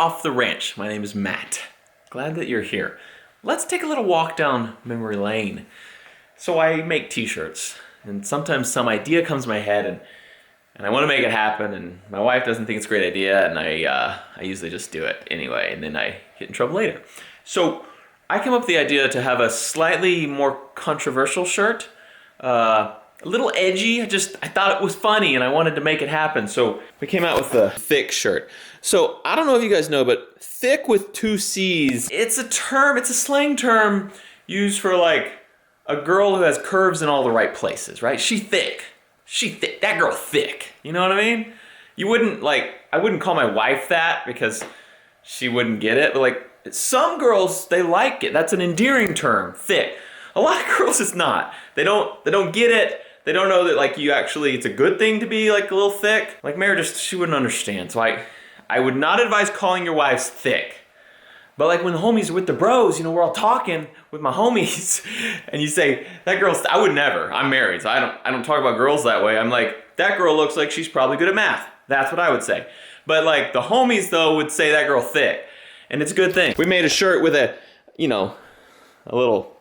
off the ranch. My name is Matt. Glad that you're here. Let's take a little walk down memory lane. So I make t-shirts, and sometimes some idea comes to my head, and I want to make it happen, and my wife doesn't think it's a great idea, and I usually just do it anyway, and then I get in trouble later. So I came up with the idea to have a slightly more controversial shirt, a little edgy. I thought it was funny and I wanted to make it happen. So we came out with the thick shirt. So I don't know if you guys know, but thick with 2 C's, it's a term, it's a slang term used for like a girl who has curves in all the right places, right? She thick. That girl thick. You know what I mean? I wouldn't call my wife that because she wouldn't get it, but like some girls, they like it. That's an endearing term, thick. A lot of girls, it's not. They don't get it. They don't know that like it's a good thing to be like a little thick. Like Mary she wouldn't understand. So I would not advise calling your wives thick. But like when the homies are with the bros, we're all talking with my homies and you say, that girl's, I would never, I'm married, so I don't talk about girls that way. I'm like, that girl looks like she's probably good at math. That's what I would say. But like the homies though would say that girl thick. And it's a good thing. We made a shirt with a little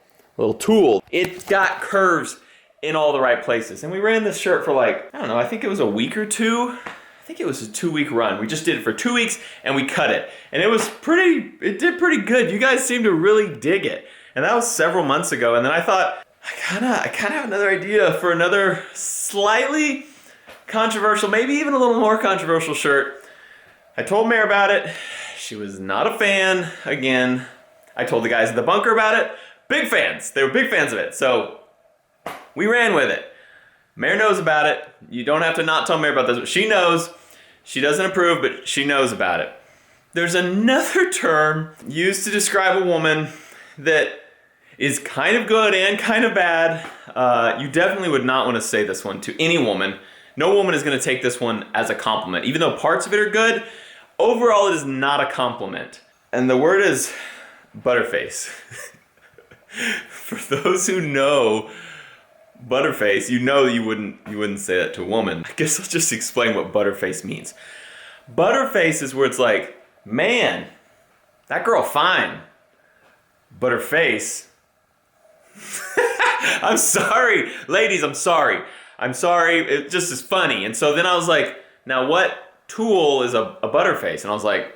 tool. It got curves in all the right places. And we ran this shirt for I think it was a week or 2. I think it was a 2-week run. We just did it for 2 weeks and we cut it. And it did pretty good. You guys seemed to really dig it. And that was several months ago. And then I thought, I kinda have another idea for another slightly controversial, maybe even a little more controversial shirt. I told Mare about it. She was not a fan again. I told the guys at the bunker about it. Big fans. They were big fans of it. So we ran with it. Mare knows about it. You don't have to not tell Mare about this. But she knows. She doesn't approve, but she knows about it. There's another term used to describe a woman that is kind of good and kind of bad. You definitely would not want to say this one to any woman. No woman is going to take this one as a compliment. Even though parts of it are good, overall it is not a compliment. And the word is butterface. For those who know butterface, you wouldn't say that to a woman. I guess I'll just explain what butterface means. Butterface is where it's like, man, that girl fine. Butterface. I'm sorry, ladies, I'm sorry. It just is funny. And so then I was like, now what tool is a butterface? And I was like,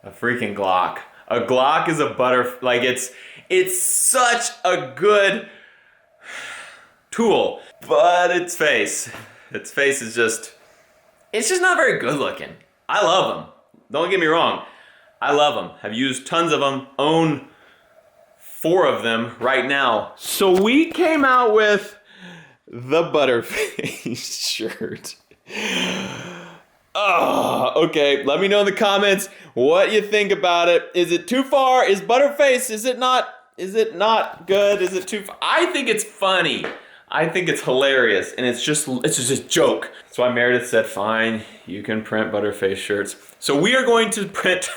a freaking Glock. A Glock is a it's such a good tool, but its face is it's just not very good looking. I love them. Don't get me wrong. I love them. Have used tons of them. Own 4 of them right now. So we came out with the butterface shirt. Oh, okay. Let me know in the comments what you think about it. Is it too far? Is butterface, is it not good? Is it too far? I think it's funny. I think it's hilarious, and it's just a joke. So Meredith said, fine, you can print butterface shirts. So we are going to print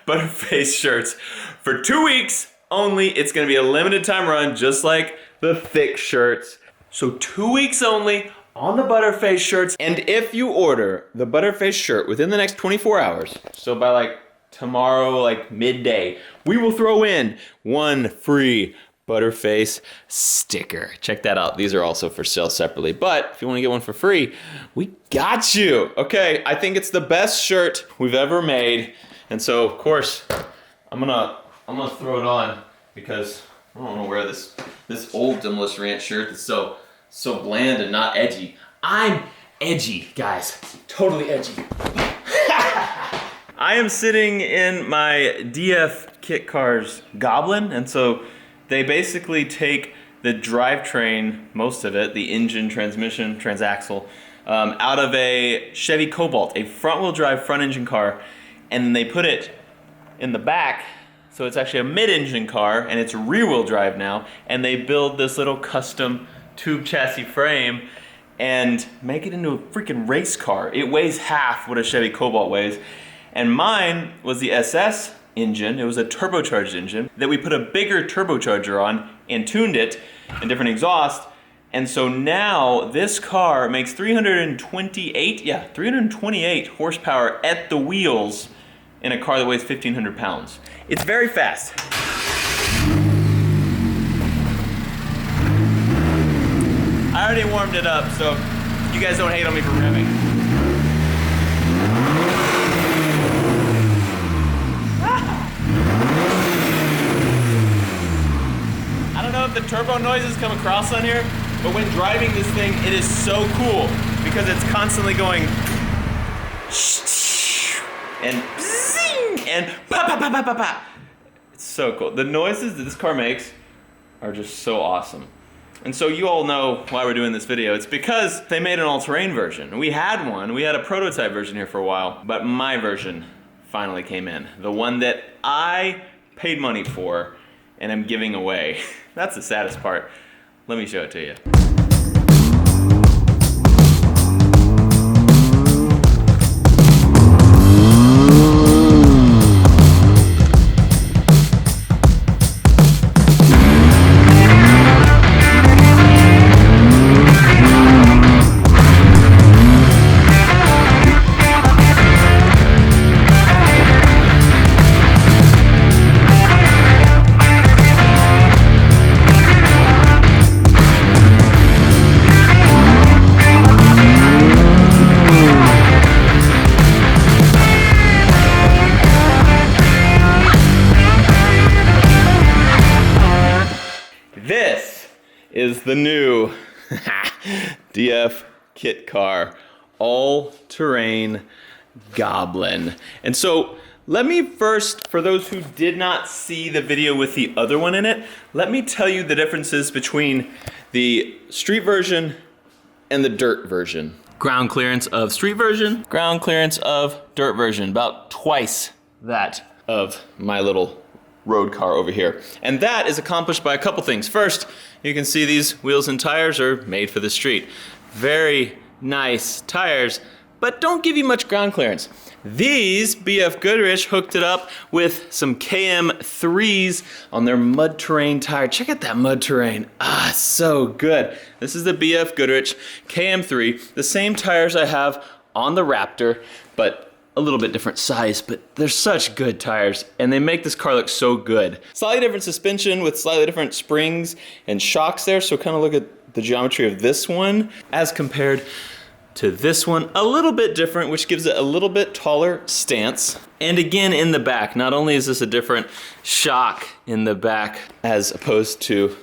butterface shirts for 2 weeks only. It's going to be a limited time run, just like the thick shirts. So 2 weeks only on the butterface shirts. And if you order the butterface shirt within the next 24 hours, so by tomorrow, midday, we will throw in 1 free butterface sticker. Check that out. These are also for sale separately. But if you want to get one for free, we got you. Okay, I think it's the best shirt we've ever made. And so, of course, I'm gonna throw it on because I don't want to wear this old Demolition Ranch shirt that's so bland and not edgy. I'm edgy, guys. Totally edgy. I am sitting in my DF Kit Cars Goblin, and so they basically take the drivetrain, most of it, the engine, transmission, transaxle, out of a Chevy Cobalt, a front-wheel drive front-engine car, and they put it in the back, so it's actually a mid-engine car, and it's rear-wheel drive now, and they build this little custom tube chassis frame and make it into a freaking race car. It weighs half what a Chevy Cobalt weighs, and mine was the SS engine. It was a turbocharged engine that we put a bigger turbocharger on and tuned it and different exhaust. And so now this car makes 328 horsepower at the wheels in a car that weighs 1,500 pounds. It's very fast. I already warmed it up, so you guys don't hate on me for revving. I don't know if the turbo noises come across on here, but when driving this thing, it is so cool because it's constantly going and zing and pa pa pa pa pa pa. It's so cool. The noises that this car makes are just so awesome. And so you all know why we're doing this video. It's because they made an all-terrain version. We had one, we had a prototype version here for a while, but my version finally came in. The one that I paid money for and am giving away. That's the saddest part. Let me show it to you. This is the new DF kit car, all-terrain Goblin. And so let me first, for those who did not see the video with the other one in it, let me tell you the differences between the street version and the dirt version. Ground clearance of street version, ground clearance of dirt version, about twice that of my little road car over here. And that is accomplished by a couple things. First, you can see these wheels and tires are made for the street. Very nice tires, but don't give you much ground clearance. These, BF Goodrich hooked it up with some KM3s on their mud terrain tire. Check out that mud terrain. Ah, so good. This is the BF Goodrich KM3, the same tires I have on the Raptor, but a little bit different size, but they're such good tires and they make this car look so good. Slightly different suspension with slightly different springs and shocks there, so kind of look at the geometry of this one as compared to this one. A little bit different, which gives it a little bit taller stance. And again, in the back, not only is this a different shock in the back as opposed to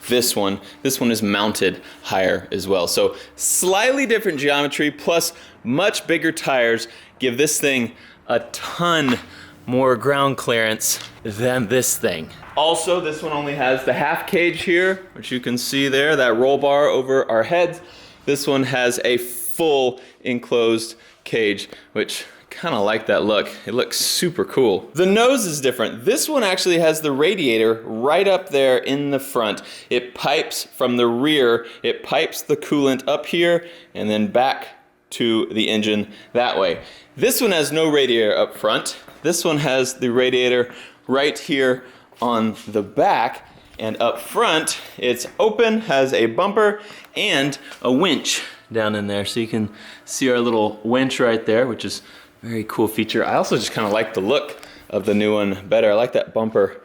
this one is mounted higher as well. So slightly different geometry plus much bigger tires give this thing a ton more ground clearance than this thing. Also, this one only has the half cage here, which you can see there, that roll bar over our heads. This one has a full enclosed cage, which kind of like that look. It looks super cool. The nose is different. This one actually has the radiator right up there in the front. It pipes from the rear. It pipes the coolant up here and then back to the engine that way. This one has no radiator up front. This one has the radiator right here on the back, and up front it's open, has a bumper and a winch down in there, so you can see our little winch right there, which is a very cool feature. I also just kind of like the look of the new one better. I like that bumper.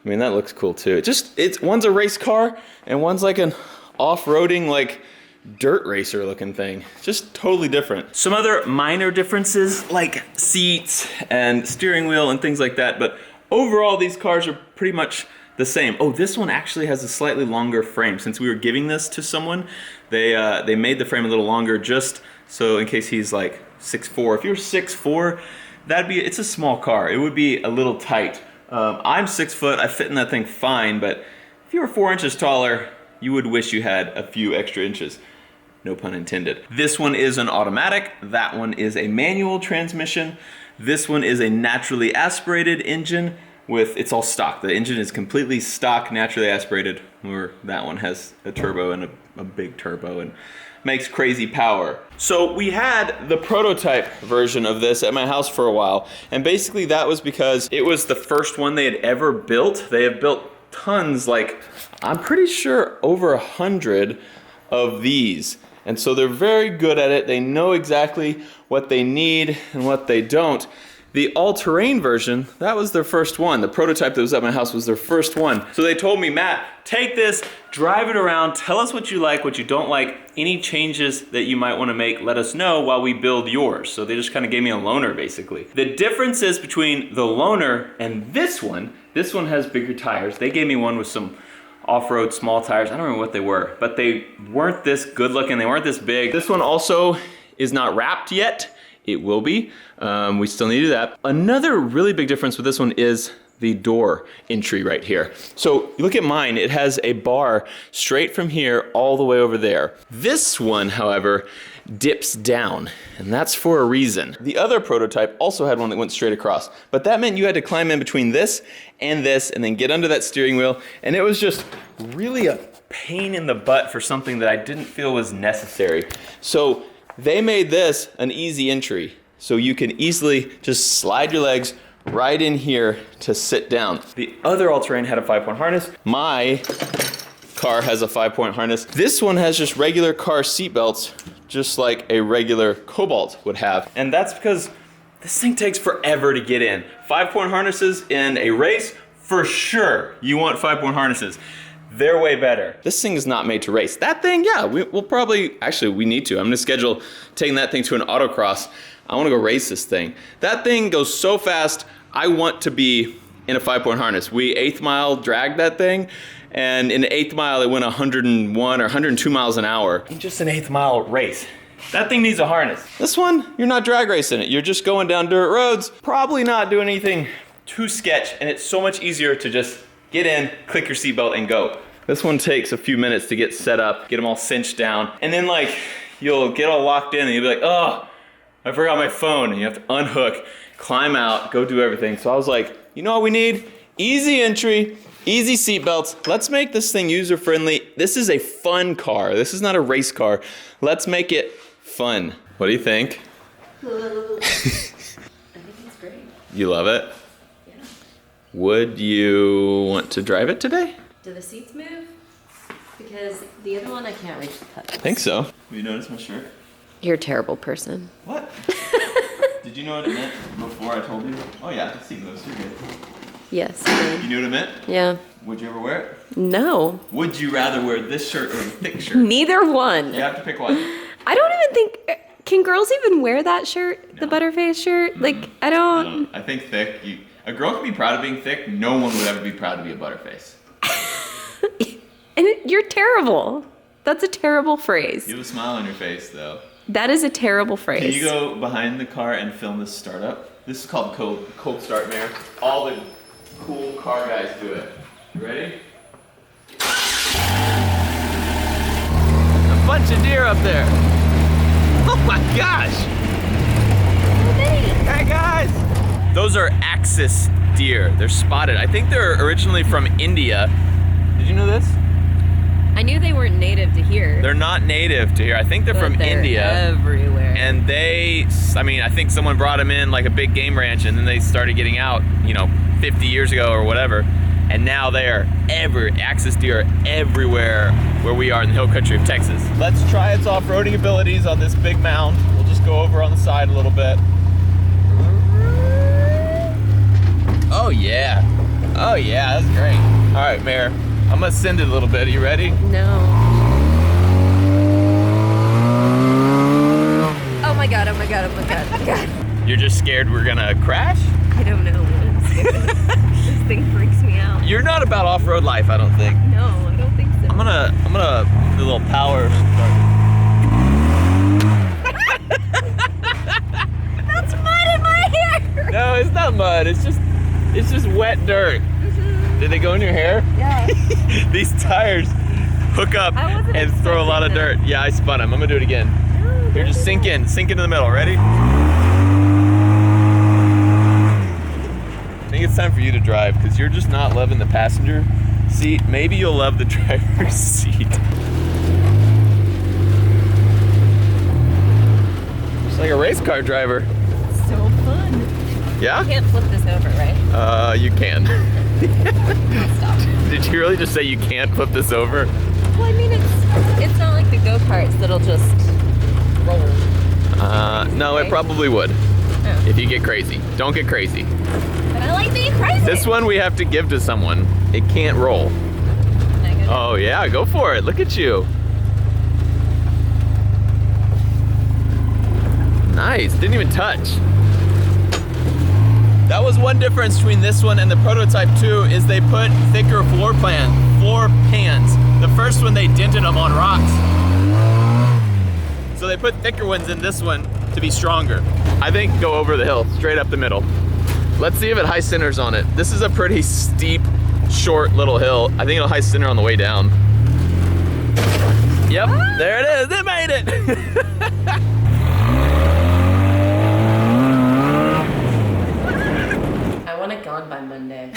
I mean, that looks cool too. It's one's a race car and one's like an off-roading, like dirt racer looking thing. Just totally different. Some other minor differences like seats and steering wheel and things like that, but overall these cars are pretty much the same. Oh, this one actually has a slightly longer frame. Since we were giving this to someone, they made the frame a little longer just so in case he's like 6'4". If you're 6'4", it's a small car. It would be a little tight. I'm 6 foot, I fit in that thing fine, but if you were 4 inches taller, you would wish you had a few extra inches. No pun intended. This one is an automatic, that one is a manual transmission. This one is a naturally aspirated engine it's all stock. The engine is completely stock, naturally aspirated, where that one has a turbo and a big turbo and makes crazy power. So we had the prototype version of this at my house for a while, and basically that was because it was the first one they had ever built. They have built tons, like I'm pretty sure over 100 of these. And so they're very good at it. They know exactly what they need and what they don't. The all-terrain version, that was their first one. The prototype that was at my house was their first one. So they told me, Matt, take this, drive it around, tell us what you like, what you don't like, any changes that you might want to make, let us know while we build yours. So they just kind of gave me a loaner, basically. The difference is between the loaner and this one has bigger tires. They gave me one with some off-road small tires. I don't remember what they were, but they weren't this good looking, they weren't this big. This one also is not wrapped yet. It will be. We still need to do that. Another really big difference with this one is the door entry right here. So you look at mine, it has a bar straight from here all the way over there. This one, however, dips down, and that's for a reason. The other prototype also had one that went straight across, but that meant you had to climb in between this, and then get under that steering wheel, and it was just really a pain in the butt for something that I didn't feel was necessary. So they made this an easy entry, so you can easily just slide your legs right in here to sit down. The other all-terrain had a 5-point harness. My car has a 5-point harness. This one has just regular car seat belts, just like a regular Cobalt would have. And that's because this thing takes forever to get in. 5-point harnesses in a race, for sure you want 5-point harnesses. They're way better. This thing is not made to race. That thing, yeah, we'll probably, actually we need to. I'm gonna schedule taking that thing to an autocross. I wanna go race this thing. That thing goes so fast, I want to be in a 5-point harness. We 8th mile dragged that thing, and in the 8th mile it went 101 or 102 miles an hour. In just an 8th mile race. That thing needs a harness. This one, you're not drag racing it. You're just going down dirt roads, probably not doing anything too sketch, and it's so much easier to just get in, click your seatbelt, and go. This one takes a few minutes to get set up, get them all cinched down, and then like, you'll get all locked in and you'll be like, oh, I forgot my phone, and you have to unhook, climb out, go do everything. So I was like, you know what we need? Easy entry, easy seatbelts. Let's make this thing user-friendly. This is a fun car. This is not a race car. Let's make it fun. What do you think? I think it's great. You love it? Yeah. Would you want to drive it today? Do the seats move? Because the other one I can't reach the buttons. I think so. Have you noticed my shirt? You're a terrible person. What? Did you know what it meant before I told you? Oh yeah, the seat moves. You're good. Yes, I did. You knew what it meant? Yeah. Would you ever wear it? No. Would you rather wear this shirt or the thick shirt? Neither one. You have to pick one. I don't even think. Can girls even wear that shirt? No. The Butterface shirt? Mm-hmm. Like, I don't. I think thick. A girl can be proud of being thick. No one would ever be proud to be a Butterface. And you're terrible. That's a terrible phrase. You have a smile on your face, though. That is a terrible phrase. Can you go behind the car and film this startup? This is called cold start, Mayor. All the cool car guys do it. You ready? A bunch of deer up there. Oh my gosh! Hey guys! Those are Axis deer. They're spotted. I think they're originally from India. Did you know this? I knew they weren't native to here. They're not native to here. I think they're from India. Everywhere. And I think someone brought them in like a big game ranch, and then they started getting out, 50 years ago or whatever. And now Axis deer are everywhere where we are in the hill country of Texas. Let's try its off-roading abilities on this big mound. We'll just go over on the side a little bit. Oh yeah. Oh yeah, that's great. All right, Mayor. I'm gonna send it a little bit. Are you ready? No. Oh my god, oh my god, oh my god, oh my god. You're just scared we're gonna crash? I don't know. This thing freaks me out. You're not about off-road life, I don't think. No, I don't think so. I'm gonna do a little power start. That's mud in my hair! No, it's not mud. It's just wet dirt. Did they go in your hair? Yeah. These tires hook up and throw a lot of dirt. Yeah, I spun them. I'm gonna do it again. No, Here, just sink into the middle. Ready? I think it's time for you to drive because you're just not loving the passenger seat. Maybe you'll love the driver's seat. Just like a race car driver. So fun. Yeah? You can't flip this over, right? You can. Stop. Did you really just say you can't flip this over? Well, I mean, it's not like the go-karts that'll just roll. No, right? it probably would. if you get crazy. Don't get crazy. But I like being crazy. This one we have to give to someone. It can't roll. Oh yeah, go for it. Look at you. Nice, didn't even touch. That was one difference between this one and the Prototype 2 is they put thicker floor pans. The first one they dented them on rocks. So they put thicker ones in this one to be stronger. I think go over the hill, straight up the middle. Let's see if it high centers on it. This is a pretty steep, short little hill. I think it'll high center on the way down. Yep, there it is, it made it. Gone by Monday.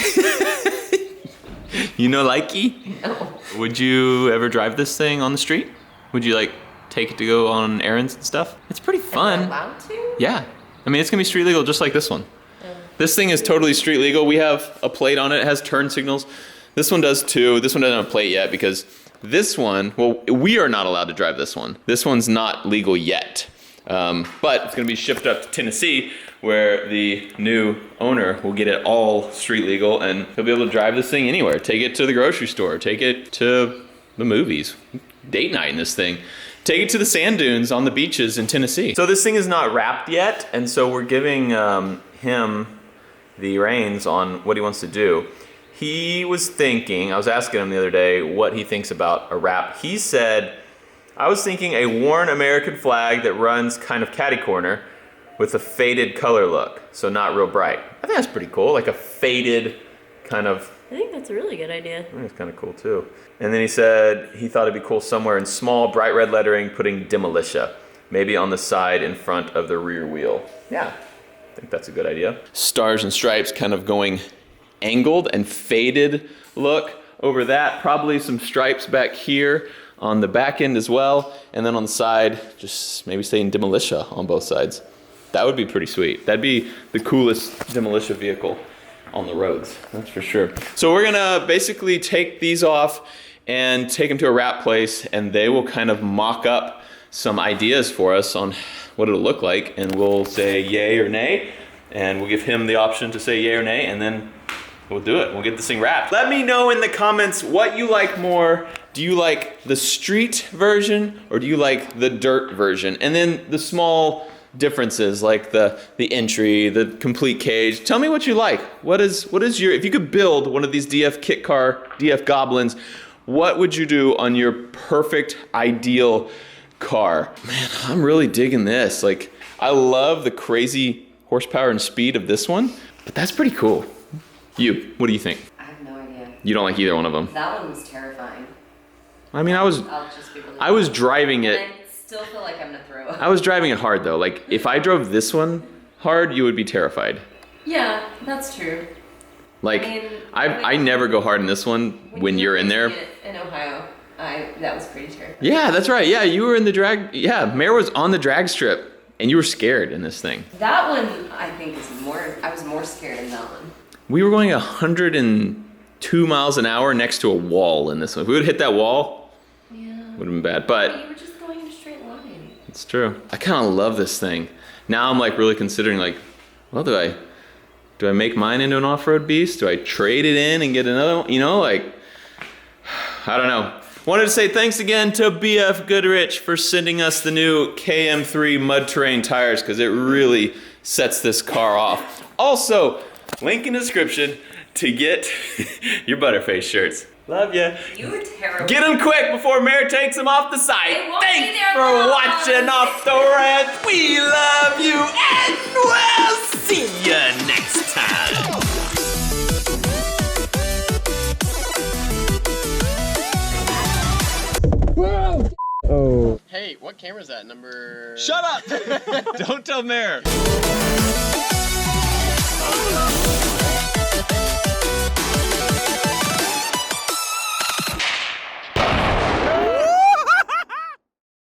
You know likey? No. Would you ever drive this thing on the street? Would you like take it to go on errands and stuff? It's pretty fun. Am I allowed to? Yeah. I mean, it's gonna be street legal just like this one. This thing is totally street legal. We have a plate on it. It has turn signals. This one does too. This one doesn't have a plate yet because this one, well, we are not allowed to drive this one. This one's not legal yet. But it's gonna be shipped up to Tennessee where the new owner will get it all street legal and he'll be able to drive this thing anywhere. Take it to the grocery store, take it to the movies, date night in this thing. Take it to the sand dunes on the beaches in Tennessee. So this thing is not wrapped yet, and so we're giving him the reins on what he wants to do. He was thinking, I was asking him the other day what he thinks about a wrap. He said, I was thinking a worn American flag that runs kind of catty corner with a faded color look, so not real bright. I think that's pretty cool, like a faded kind of. I think that's a really good idea. I think it's kind of cool too. And then he said he thought it'd be cool somewhere in small, bright red lettering, putting Demolitia, maybe on the side in front of the rear wheel. Yeah, I think that's a good idea. Stars and stripes kind of going angled and faded look over that. Probably some stripes back here on the back end as well. And then on the side, just maybe saying Demolitia on both sides. That would be pretty sweet. That'd be the coolest Demolitia vehicle on the roads, that's for sure. So we're gonna basically take these off and take them to a wrap place and they will kind of mock up some ideas for us on what it'll look like and we'll say yay or nay and we'll give him the option to say yay or nay and then we'll do it. We'll get this thing wrapped. Let me know in the comments what you like more. Do you like the street version or do you like the dirt version? And then the small differences like the entry, the complete cage. Tell me what you like. What is your, if you could build one of these DF kit car, DF Goblins, what would you do on your perfect ideal car? Man, I'm really digging this. Like, I love the crazy horsepower and speed of this one, but that's pretty cool. You, what do you think? I have no idea. You don't like either one of them? That one was terrifying. I mean, I was driving it. I still feel like I'm gonna throw up. I was driving it hard though. Like, if I drove this one hard, you would be terrified. Yeah, that's true. Like, I never go hard in this one when you're in there. In Ohio, that was pretty terrifying. Yeah, that's right. Yeah, you were in the drag. Yeah, Mare was on the drag strip, and you were scared in this thing. That one, I think, is more. I was more scared in that one. We were going 102 miles an hour next to a wall in this one. If we would have hit that wall, Yeah. would have been bad. But You were just going in a straight line. it's true. I kind of love this thing. Now I'm like really considering like, well, do I make mine into an off-road beast? Do I trade it in and get another one? You know, like, I don't know. Wanted to say thanks again to BF Goodrich for sending us the new KM3 mud terrain tires because it really sets this car off. Also, link in the description to get your Butterface shirts. Love ya. You were terrible. Get them quick before Mare takes them off the site. They won't be Thanks there for long. watching Off the Ranch. We love you and we'll see you next time. Oh. Hey, what camera is that? Number... Shut up! Don't tell Mare.